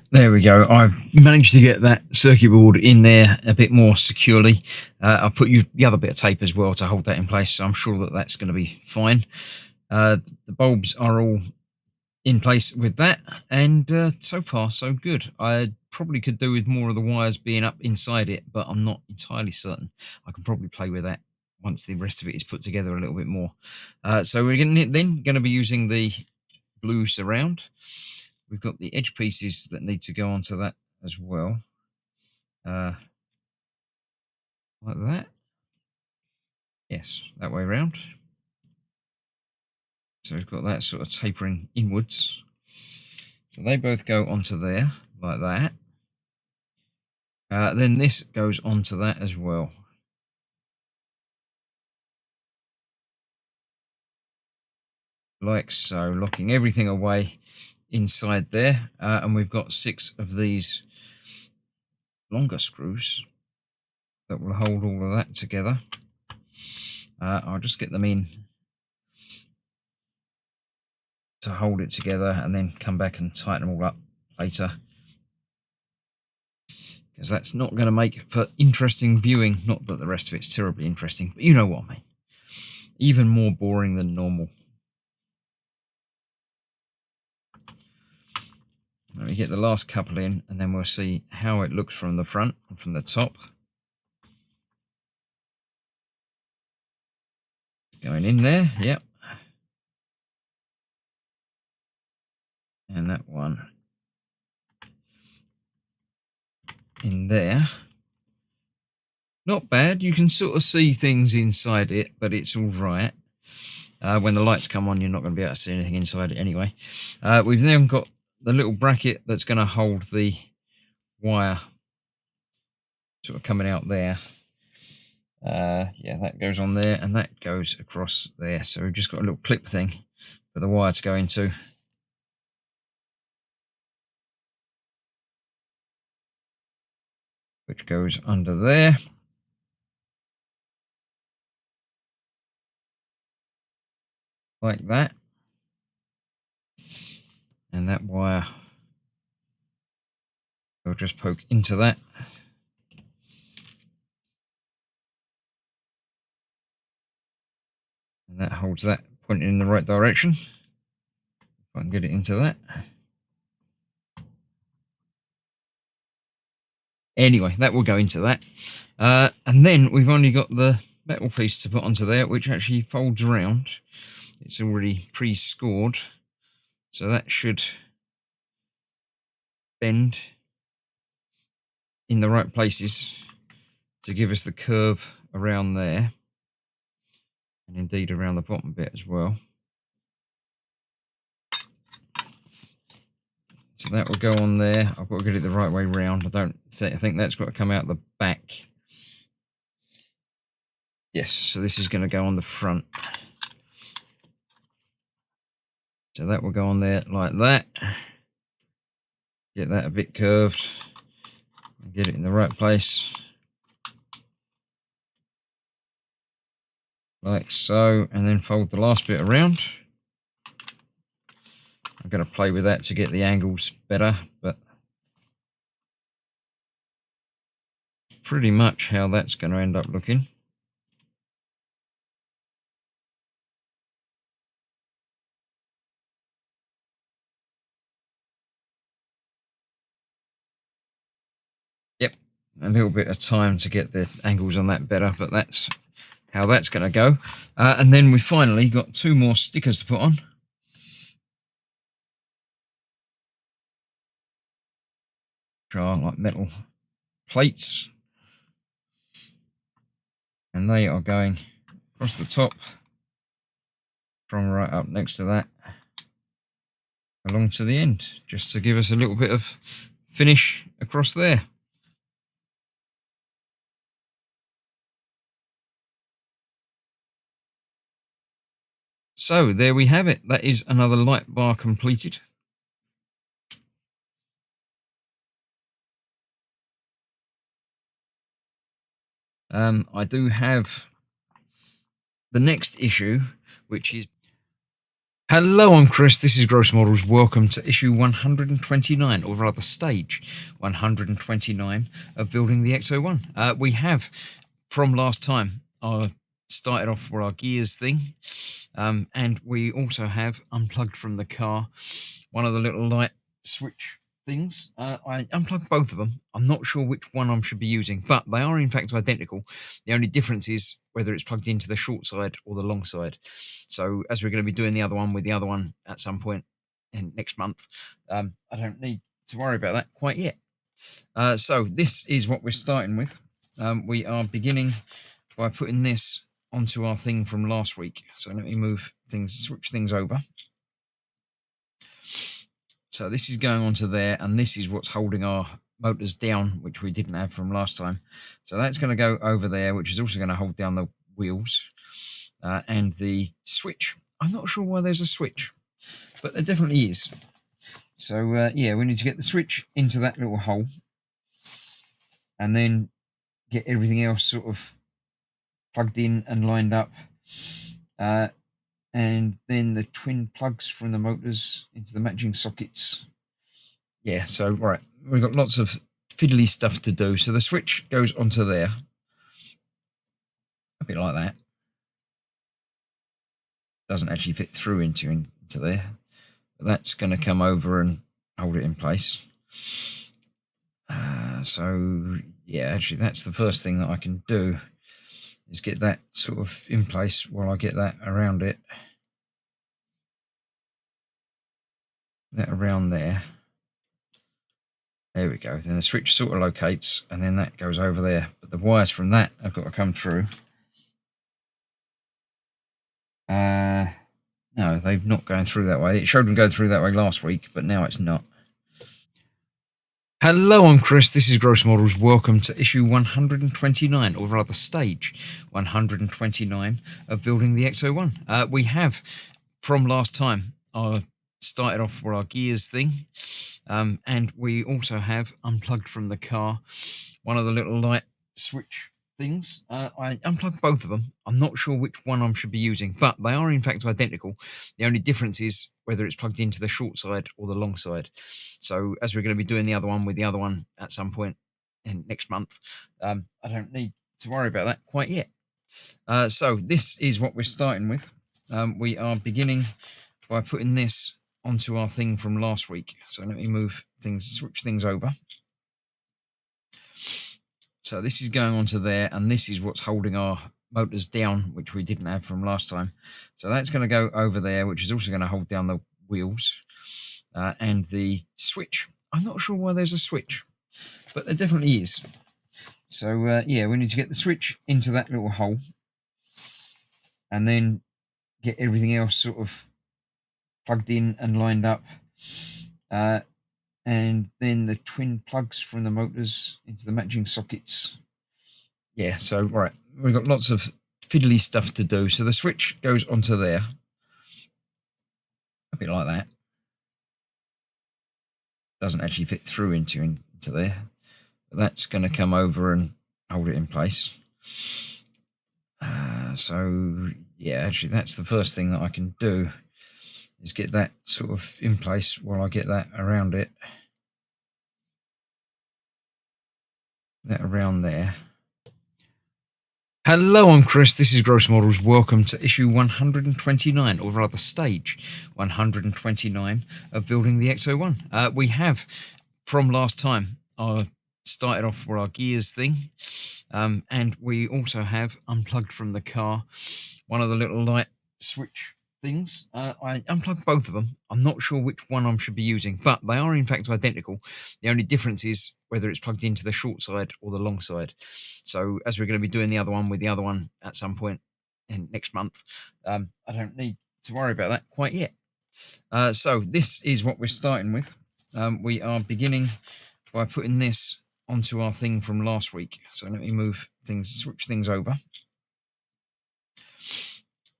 There we go. I've managed to get that circuit board in there a bit more securely. I'll put the other bit of tape as well to hold that in place, so I'm sure that that's going to be fine. The bulbs are all in place with that, and so far so good. I probably could do with more of the wires being up inside it, but I'm not entirely certain. I can probably play with that once the rest of it is put together a little bit more. So we're then going to be using the blue surround. We've got the edge pieces that need to go onto that as well, like that. Yes, that way around. So we've got that sort of tapering inwards. So they both go onto there like that. Then this goes onto that as well. Like so, locking everything away inside there. And we've got 6 of these longer screws that will hold all of that together. I'll just get them in to hold it together and then come back and tighten them all up later, because that's not going to make for interesting viewing. Not that the rest of it's terribly interesting, but you know what I mean. Even more boring than normal. Let me get the last couple in, and then we'll see how it looks from the front and from the top. Going in there, yep. And that one in there. Not bad. You can sort of see things inside it, but it's all right. When the lights come on, you're not going to be able to see anything inside it anyway. We've then got the little bracket that's going to hold the wire sort of coming out there. Yeah, that goes on there, and that goes across there. So we've just got a little clip thing for the wire to go into. Which goes under there. Like that. And that wire will just poke into that. And that holds that pointing in the right direction. If I can get it into that. Anyway, that will go into that. And then we've only got the metal piece to put onto there, which actually folds around. It's already pre-scored. So that should bend in the right places to give us the curve around there. And indeed around the bottom bit as well. So that will go on there. I've got to get it the right way round. I think that's got to come out the back. Yes, so this is going to go on the front. So that will go on there like that. Get that a bit curved. Get it in the right place. Like so. And then fold the last bit around. I'm going to play with that to get the angles better, but pretty much how that's going to end up looking. Yep, a little bit of time to get the angles on that better, but that's how that's going to go. And then we finally got 2 more stickers to put on. Which are like metal plates. And they are going across the top from right up next to that along to the end, just to give us a little bit of finish across there. So there we have it. That is another light bar completed. I do have the next issue, which is Hello, I'm Chris. This is Gross Models. Welcome to issue 129, or rather stage 129 of building the Ecto-1. We have, from last time, started off with our gears thing, and we also have unplugged from the car one of the little light switch things. I unplugged both of them. I'm not sure which one I should be using, but they are in fact identical. The only difference is whether it's plugged into the short side or the long side. So as we're going to be doing the other one with the other one at some point in next month, I don't need to worry about that quite yet. So this is what we're starting with. We are beginning by putting this onto our thing from last week. So let me switch things over. So this is going onto there, and this is what's holding our motors down, which we didn't have from last time. So that's going to go over there, which is also going to hold down the wheels and the switch. I'm not sure why there's a switch, but there definitely is. So yeah, we need to get the switch into that little hole and then get everything else sort of plugged in and lined up. And then the twin plugs from the motors into the matching sockets. Yeah, so right, we've got lots of fiddly stuff to do. So the switch goes onto there, a bit like that. Doesn't actually fit through into there, but that's going to come over and hold it in place. So yeah, actually that's the first thing that I can do is get that sort of in place while I get that around it. That around there. There we go. Then the switch sort of locates and then that goes over there. But the wires from that have got to come through. No, they've not gone through that way. It showed them going through that way last week, but now it's not. Hello, I'm Chris. This is Gross Models. Welcome to issue 129, or rather stage 129 of building the Ecto-1. We have, from last time, started off with our gears thing, and we also have unplugged from the car one of the little light switch things. I unplugged both of them. I'm not sure which one I should be using, but they are in fact identical. The only difference is whether it's plugged into the short side or the long side. So as we're going to be doing the other one with the other one at some point in next month, I don't need to worry about that quite yet. So this is what we're starting with. We are beginning by putting this onto our thing from last week. So let me switch things over. So this is going onto there, and this is what's holding our motors down, which we didn't have from last time. So that's going to go over there, which is also going to hold down the wheels and the switch. I'm not sure why there's a switch, but there definitely is. So yeah, we need to get the switch into that little hole and then get everything else sort of plugged in and lined up. And then the twin plugs from the motors into the matching sockets. Yeah, so right, we've got lots of fiddly stuff to do. So the switch goes onto there, a bit like that. Doesn't actually fit through into there, but that's going to come over and hold it in place. So yeah, actually that's the first thing that I can do is get that sort of in place while I get that around it. That around there. Hello, I'm Chris. This is Gross Models. Welcome to issue 129, or rather stage 129 of building the Ecto-1. We have, from last time, started off with our gears thing, and we also have unplugged from the car one of the little light switch things. I unplugged both of them. I'm not sure which one I should be using, but they are in fact identical. The only difference is whether it's plugged into the short side or the long side. So as we're going to be doing the other one with the other one at some point in next month, I don't need to worry about that quite yet. So this is what we're starting with. We are beginning by putting this onto our thing from last week. So let me switch things over.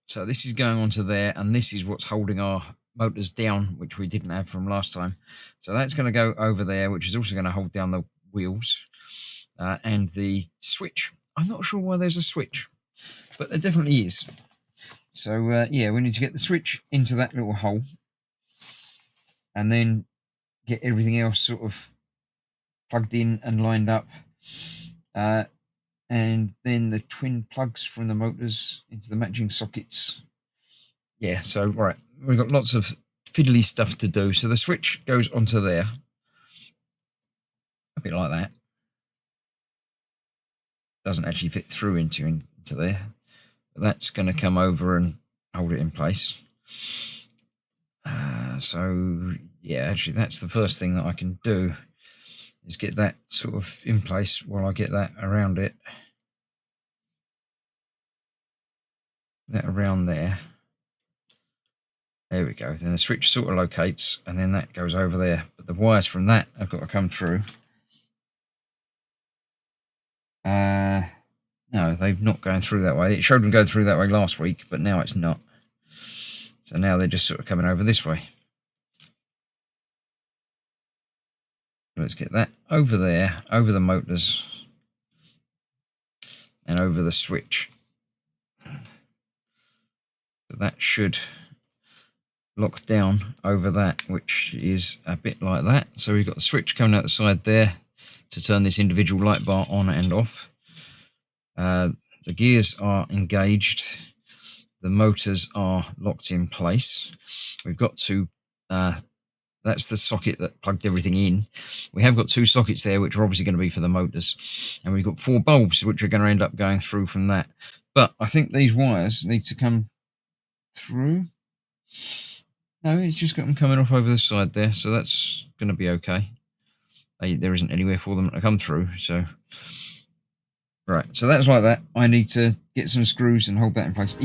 So this is going onto there, and this is what's holding our motors down, which we didn't have from last time. So that's going to go over there, which is also going to hold down the wheels and the switch. I'm not sure why there's a switch, but there definitely is. So yeah, we need to get the switch into that little hole, and then get everything else sort of plugged in and lined up, and then the twin plugs from the motors into the matching sockets. Yeah, so right, we've got lots of fiddly stuff to do. So the switch goes onto there, a bit like that. Doesn't actually fit through into there, but that's going to come over and hold it in place. So yeah, actually that's the first thing that I can do, is get that sort of in place while I get that around it. That around there. There we go. Then the switch sort of locates, and then that goes over there. But the wires from that have got to come through. No, they've not gone through that way. It showed them going through that way last week, but now it's not. So now they're just sort of coming over this way. Let's get that over there, over the motors, and over the switch. So that should lock down over that, which is a bit like that. So we've got the switch coming out the side there to turn this individual light bar on and off. The gears are engaged. The motors are locked in place. We've got to that's the socket that plugged everything in. We have got 2 sockets there, which are obviously going to be for the motors. And we've got 4 bulbs, which are going to end up going through from that. But I think these wires need to come through. No, it's just got them coming off over the side there. So that's going to be okay. There isn't anywhere for them to come through. So, right. So that's like that. I need to get some screws and hold that in place.